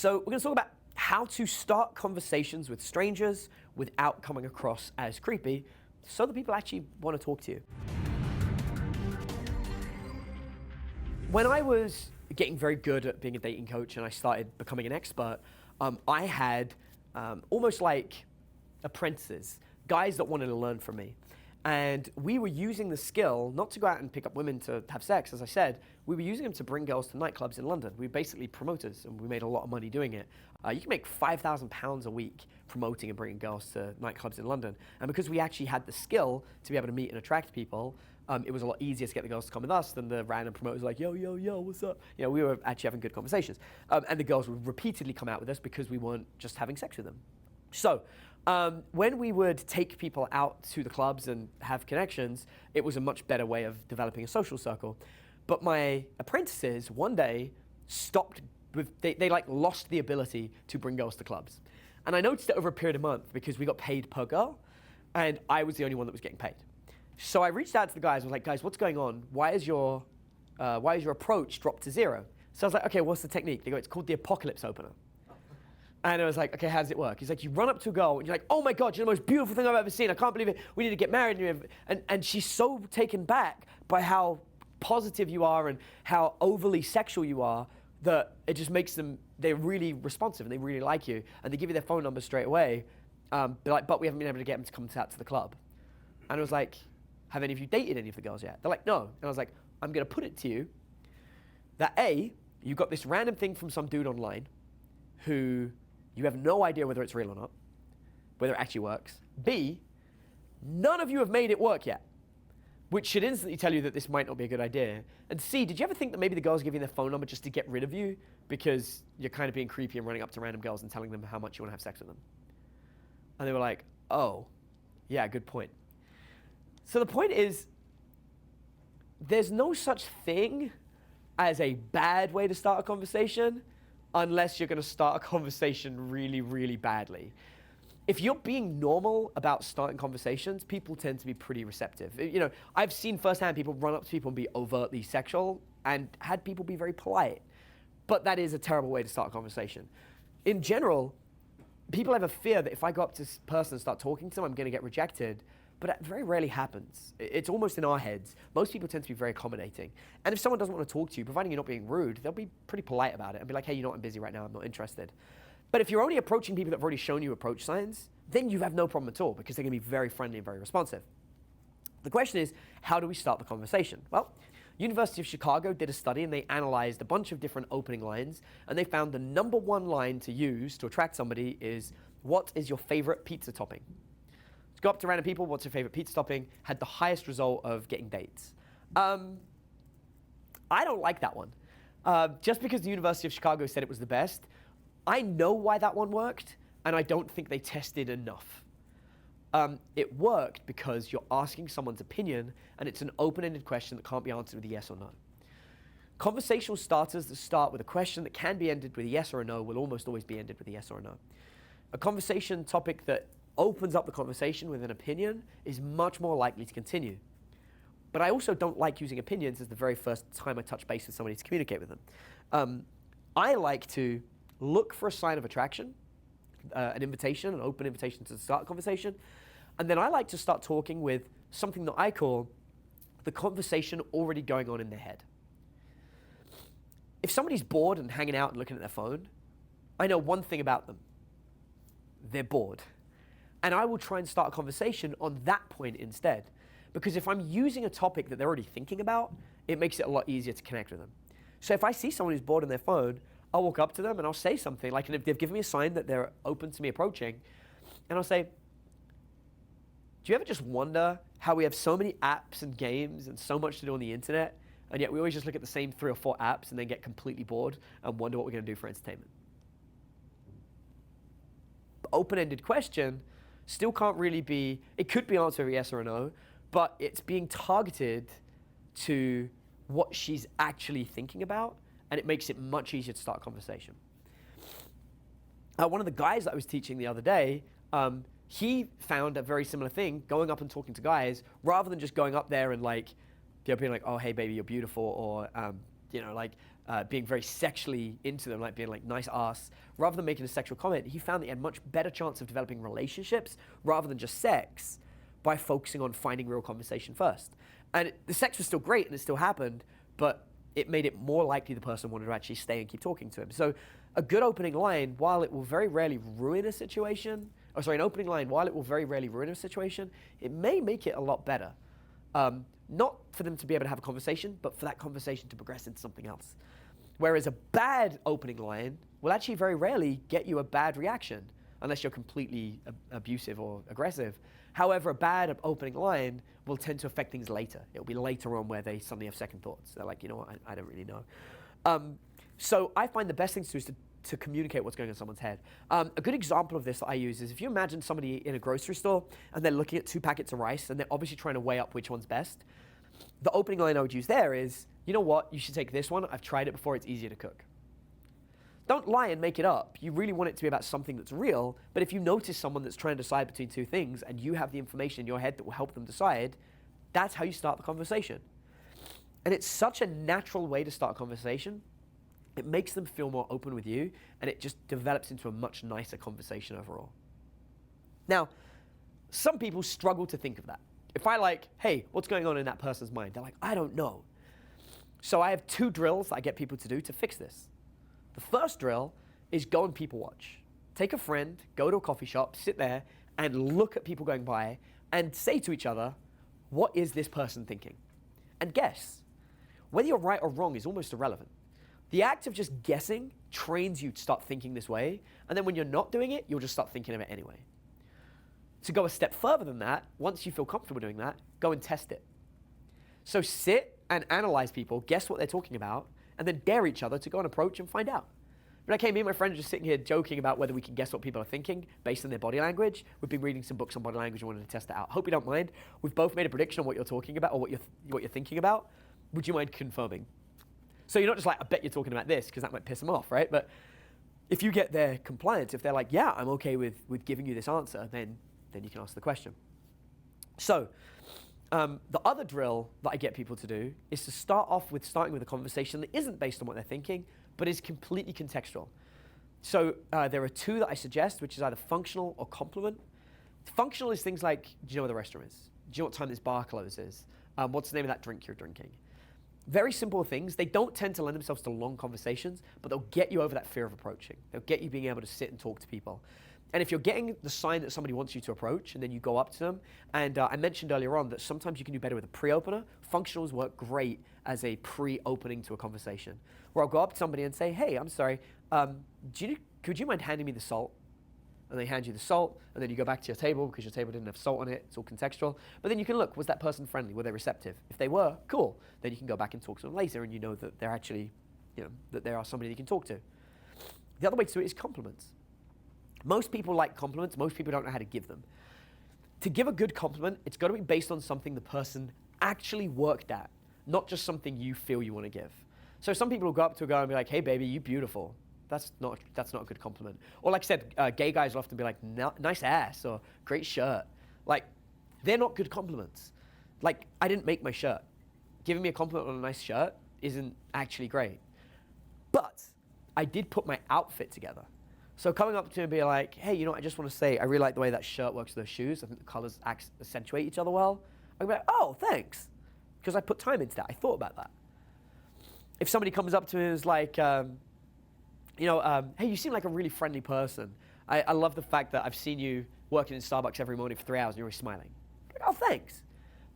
So we're going to talk about how to start conversations with strangers without coming across as creepy, so that people actually want to talk to you. When I was getting very good at being a dating coach and I started becoming an expert, I had almost like apprentices, guys that wanted to learn from me. And we were using the skill not to go out and pick up women to have sex, as I said. We were using them to bring girls to nightclubs in London. We were basically promoters, and we made a lot of money doing it. You can make £5,000 a week promoting and bringing girls to nightclubs in London. And because we actually had the skill to be able to meet and attract people, it was a lot easier to get the girls to come with us than the random promoters like, yo, yo, yo, what's up? You know, we were actually having good conversations. And the girls would repeatedly come out with us because we weren't just having sex with them. So when we would take people out to the clubs and have connections, it was a much better way of developing a social circle. But my apprentices one day stopped they like lost the ability to bring girls to clubs. And I noticed it over a period of months because we got paid per girl and I was the only one that was getting paid. So I reached out to the guys, I was like, guys, what's going on? Why is your approach dropped to zero? So I was like, okay, what's the technique? They go, it's called the apocalypse opener. And I was like, okay, how does it work? He's like, you run up to a girl and you're like, oh my God, you're the most beautiful thing I've ever seen. I can't believe it. We need to get married. And she's so taken back by how positive you are and how overly sexual you are that it just makes them, they're really responsive and they really like you. And they give you their phone number straight away. But we haven't been able to get them to come out to the club. And I was like, have any of you dated any of the girls yet? They're like, no. And I was like, I'm going to put it to you that A, you got this random thing from some dude online who you have no idea whether it's real or not, whether it actually works. B, none of you have made it work yet, which should instantly tell you that this might not be a good idea. And C, did you ever think that maybe the girls are giving their phone number just to get rid of you because you're kind of being creepy and running up to random girls and telling them how much you want to have sex with them? And they were like, oh, yeah, good point. So the point is, there's no such thing as a bad way to start a conversation unless you're going to start a conversation really, really badly. If you're being normal about starting conversations, people tend to be pretty receptive. You know, I've seen firsthand people run up to people and be overtly sexual and had people be very polite. But that is a terrible way to start a conversation. In general, people have a fear that if I go up to this person and start talking to them, I'm going to get rejected. But that very rarely happens. It's almost in our heads. Most people tend to be very accommodating. And if someone doesn't want to talk to you, providing you're not being rude, they'll be pretty polite about it and be like, hey, you know what, I'm busy right now, I'm not interested. But if you're only approaching people that have already shown you approach signs, then you have no problem at all because they're going to be very friendly and very responsive. The question is, how do we start the conversation? Well, University of Chicago did a study and they analyzed a bunch of different opening lines and they found the number one line to use to attract somebody is, what is your favorite pizza topping? Go up to random people, what's your favorite pizza topping? Had the highest result of getting dates. I don't like that one. Just because the University of Chicago said it was the best, I know why that one worked, and I don't think they tested enough. It worked because you're asking someone's opinion, and it's an open-ended question that can't be answered with a yes or no. Conversational starters that start with a question that can be ended with a yes or a no will almost always be ended with a yes or a no. A conversation topic that opens up the conversation with an opinion is much more likely to continue. But I also don't like using opinions as the very first time I touch base with somebody to communicate with them. I like to look for a sign of attraction, an invitation, an open invitation to start a conversation, and then I like to start talking with something that I call the conversation already going on in their head. If somebody's bored and hanging out and looking at their phone, I know one thing about them. They're bored. And I will try and start a conversation on that point instead. Because if I'm using a topic that they're already thinking about, it makes it a lot easier to connect with them. So if I see someone who's bored on their phone, I'll walk up to them and I'll say something, like if they've given me a sign that they're open to me approaching, and I'll say, do you ever just wonder how we have so many apps and games and so much to do on the internet, and yet we always just look at the same 3 or 4 apps and then get completely bored and wonder what we're going to do for entertainment? Open-ended question still can't really be, it could be answered with a yes or a no, but it's being targeted to what she's actually thinking about, and it makes it much easier to start a conversation. One of the guys that I was teaching the other day, he found a very similar thing, going up and talking to guys, rather than just going up there and being like, oh, hey, baby, you're beautiful, or being very sexually into them, like being like nice ass, rather than making a sexual comment, he found that he had much better chance of developing relationships rather than just sex by focusing on finding real conversation first. And the sex was still great and it still happened, but it made it more likely the person wanted to actually stay and keep talking to him. So a good opening line, while it will very rarely ruin a situation, an opening line, while it will very rarely ruin a situation, it may make it a lot better. Not for them to be able to have a conversation, but for that conversation to progress into something else. Whereas a bad opening line will actually very rarely get you a bad reaction, unless you're completely abusive or aggressive. However, a bad opening line will tend to affect things later. It'll be later on where they suddenly have second thoughts. They're like, you know what, I don't really know. So I find the best thing to do is to communicate what's going on in someone's head. A good example of this that I use is if you imagine somebody in a grocery store and they're looking at 2 packets of rice and they're obviously trying to weigh up which one's best. The opening line I would use there is, you know what, you should take this one. I've tried it before, it's easier to cook. Don't lie and make it up. You really want it to be about something that's real, but if you notice someone that's trying to decide between 2 things and you have the information in your head that will help them decide, that's how you start the conversation. And it's such a natural way to start a conversation. It makes them feel more open with you, and it just develops into a much nicer conversation overall. Now, some people struggle to think of that. If I like, hey, what's going on in that person's mind? They're like, I don't know. So I have 2 drills that I get people to do to fix this. The first drill is go and people watch. Take a friend, go to a coffee shop, sit there, and look at people going by, and say to each other, what is this person thinking? And guess. Whether you're right or wrong is almost irrelevant. The act of just guessing trains you to start thinking this way, and then when you're not doing it, you'll just start thinking of it anyway. To go a step further than that, once you feel comfortable doing that, go and test it. So sit and analyze people, guess what they're talking about, and then dare each other to go and approach and find out. But okay, me and my friend are just sitting here joking about whether we can guess what people are thinking based on their body language. We've been reading some books on body language and wanted to test that out. Hope you don't mind. We've both made a prediction on what you're talking about or what you're thinking about. Would you mind confirming? So you're not just like, I bet you're talking about this, because that might piss them off, right? But if you get their compliance, if they're like, yeah, I'm okay with giving you this answer, then you can ask the question. So the other drill that I get people to do is to start off with starting with a conversation that isn't based on what they're thinking, but is completely contextual. So there are 2 that I suggest, which is either functional or complement. Functional is things like, do you know where the restroom is? Do you know what time this bar closes? What's the name of that drink you're drinking? Very simple things. They don't tend to lend themselves to long conversations, but they'll get you over that fear of approaching. They'll get you being able to sit and talk to people. And if you're getting the sign that somebody wants you to approach, and then you go up to them, and I mentioned earlier on that sometimes you can do better with a pre-opener. Functionals work great as a pre-opening to a conversation, where I'll go up to somebody and say, hey, I'm sorry, could you mind handing me the salt? And they hand you the salt, and then you go back to your table because your table didn't have salt on it. It's all contextual. But then you can look, was that person friendly? Were they receptive? If they were, cool. Then you can go back and talk to them later, and you know that they're actually, that there are somebody you can talk to. The other way to do it is compliments. Most people like compliments. Most people don't know how to give them. To give a good compliment, it's got to be based on something the person actually worked at, not just something you feel you want to give. So some people will go up to a girl and be like, hey, baby, you beautiful. That's not a good compliment. Or like I said, gay guys will often be like, nice ass, or great shirt. Like, they're not good compliments. Like, I didn't make my shirt. Giving me a compliment on a nice shirt isn't actually great. But I did put my outfit together. So coming up to him and being like, hey, I just want to say, I really like the way that shirt works with those shoes. I think the colors accentuate each other well. I'd be like, oh, thanks. Because I put time into that. I thought about that. If somebody comes up to me and is like, hey, you seem like a really friendly person. I love the fact that I've seen you working in Starbucks every morning for 3 hours and you're always smiling. Like, oh, thanks.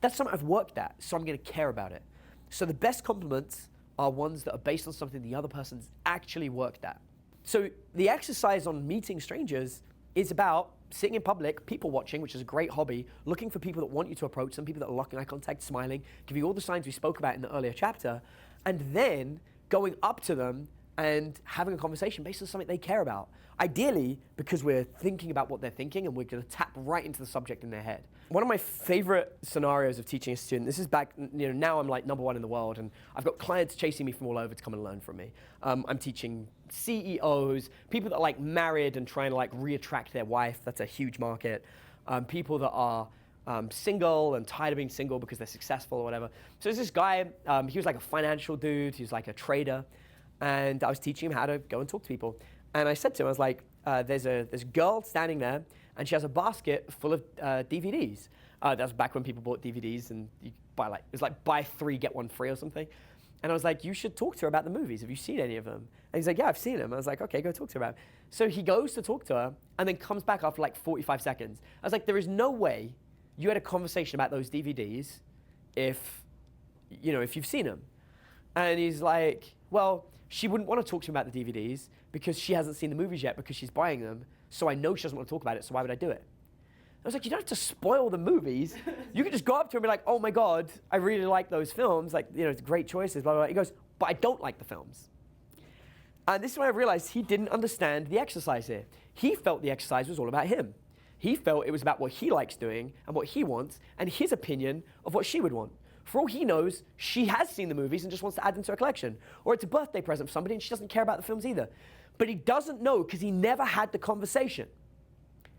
That's something I've worked at, so I'm going to care about it. So the best compliments are ones that are based on something the other person's actually worked at. So the exercise on meeting strangers is about sitting in public, people watching, which is a great hobby, looking for people that want you to approach them, people that are locking eye contact, smiling, give you all the signs we spoke about in the earlier chapter, and then going up to them and having a conversation based on something they care about. Ideally, because we're thinking about what they're thinking and we're going to tap right into the subject in their head. One of my favorite scenarios of teaching a student, this is back, now I'm like #1 in the world, and I've got clients chasing me from all over to come and learn from me. I'm teaching CEOs, people that are like married and trying to like reattract their wife. That's a huge market. People that are single and tired of being single because they're successful or whatever. So there's this guy, he was like a financial dude, he was like a trader, and I was teaching him how to go and talk to people. And I said to him, I was like, there's a girl standing there, and she has a basket full of DVDs. That was back when people bought DVDs, and you buy it was like buy 3, get 1 free or something. And I was like, you should talk to her about the movies. Have you seen any of them? And he's like, yeah, I've seen them. I was like, okay, go talk to her about it. So he goes to talk to her, and then comes back after like 45 seconds. I was like, there is no way you had a conversation about those DVDs if you've seen them. And he's like, well, she wouldn't want to talk to me about the DVDs because she hasn't seen the movies yet because she's buying them. So I know she doesn't want to talk about it, so why would I do it? I was like, you don't have to spoil the movies. You can just go up to her and be like, oh my God, I really like those films. Like, it's great choices, blah, blah, blah. He goes, but I don't like the films. And this is when I realized he didn't understand the exercise here. He felt the exercise was all about him. He felt it was about what he likes doing and what he wants and his opinion of what she would want. For all he knows, she has seen the movies and just wants to add them to her collection. Or it's a birthday present for somebody and she doesn't care about the films either. But he doesn't know because he never had the conversation.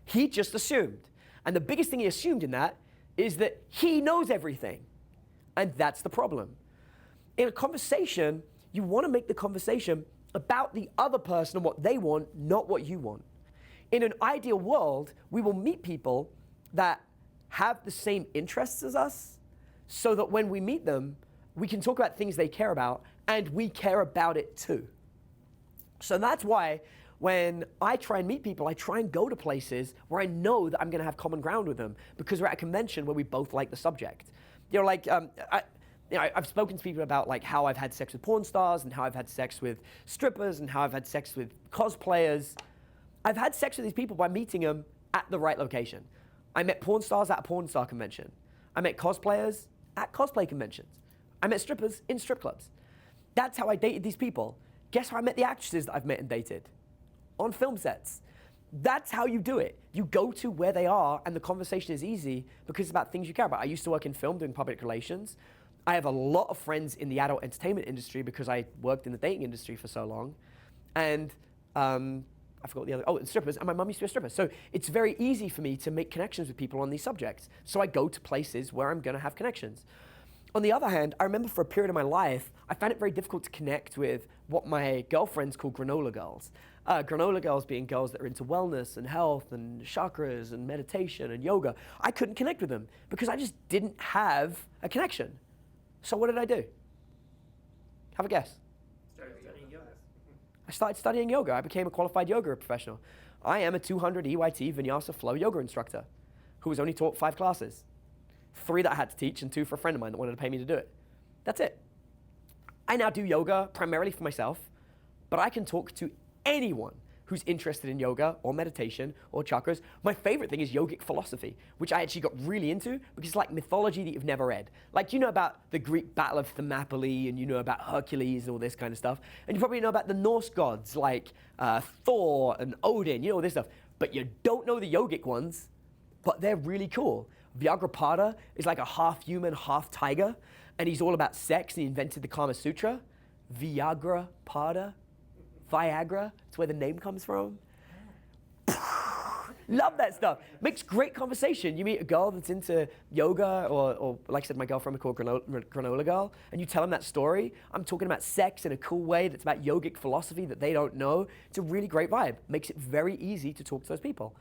He just assumed. And the biggest thing he assumed in that is that he knows everything. And that's the problem. In a conversation, you want to make the conversation about the other person and what they want, not what you want. In an ideal world, we will meet people that have the same interests as us so that when we meet them, we can talk about things they care about and we care about it too. So that's why when I try and meet people, I try and go to places where I know that I'm going to have common ground with them because we're at a convention where we both like the subject. I've spoken to people about like how I've had sex with porn stars and how I've had sex with strippers and how I've had sex with cosplayers. I've had sex with these people by meeting them at the right location. I met porn stars at a porn star convention. I met cosplayers at cosplay conventions. I met strippers in strip clubs. That's how I dated these people. Guess how I met the actresses that I've met and dated? On film sets. That's how you do it. You go to where they are and the conversation is easy because it's about things you care about. I used to work in film doing public relations. I have a lot of friends in the adult entertainment industry because I worked in the dating industry for so long. And I forgot the other, and strippers, and my mum used to be a stripper. So it's very easy for me to make connections with people on these subjects. So I go to places where I'm gonna have connections. On the other hand, I remember for a period of my life, I found it very difficult to connect with what my girlfriends call granola girls. Granola girls being girls that are into wellness and health and chakras and meditation and yoga. I couldn't connect with them because I just didn't have a connection. So what did I do? Have a guess. I started studying yoga. I became a qualified yoga professional. I am a 200 EYT Vinyasa Flow yoga instructor who was only taught 5 classes. 3 that I had to teach and 2 for a friend of mine that wanted to pay me to do it. That's it. I now do yoga primarily for myself, but I can talk to anyone who's interested in yoga or meditation or chakras. My favorite thing is yogic philosophy, which I actually got really into because it's like mythology that you've never read. Like you know about the Greek battle of Thermopylae and you know about Hercules and all this kind of stuff. And you probably know about the Norse gods like Thor and Odin, you know all this stuff. But you don't know the yogic ones, but they're really cool. Vyagrapada is like a half human, half tiger, and he's all about sex and he invented the Kama Sutra. Vyagrapada. Viagra, it's where the name comes from. Love that stuff. Makes great conversation. You meet a girl that's into yoga, or like I said, my girlfriend we call granola girl, and you tell them that story. I'm talking about sex in a cool way that's about yogic philosophy that they don't know. It's a really great vibe. Makes it very easy to talk to those people.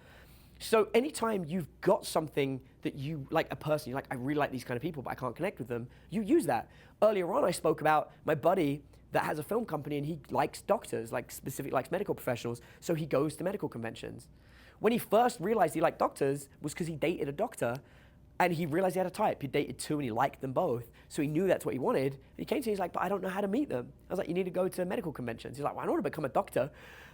So anytime you've got something that you, like a person, you're like, I really like these kind of people, but I can't connect with them, you use that. Earlier on, I spoke about my buddy that has a film company and he likes doctors, likes medical professionals, so he goes to medical conventions. When he first realized he liked doctors was because he dated a doctor and he realized he had a type. He dated 2 and he liked them both, so he knew that's what he wanted. And he came to me, he's like, but I don't know how to meet them. I was like, you need to go to medical conventions. He's like, well, I don't want to become a doctor.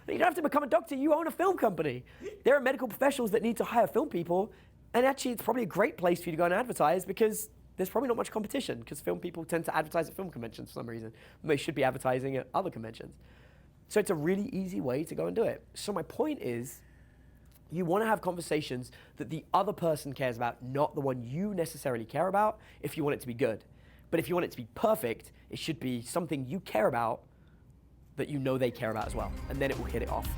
You don't have to become a doctor, you own a film company. There are medical professionals that need to hire film people, and actually it's probably a great place for you to go and advertise because there's probably not much competition because film people tend to advertise at film conventions for some reason. They should be advertising at other conventions. So it's a really easy way to go and do it. So my point is, you want to have conversations that the other person cares about, not the one you necessarily care about, if you want it to be good. But if you want it to be perfect, it should be something you care about that you know they care about as well. And then it will hit it off.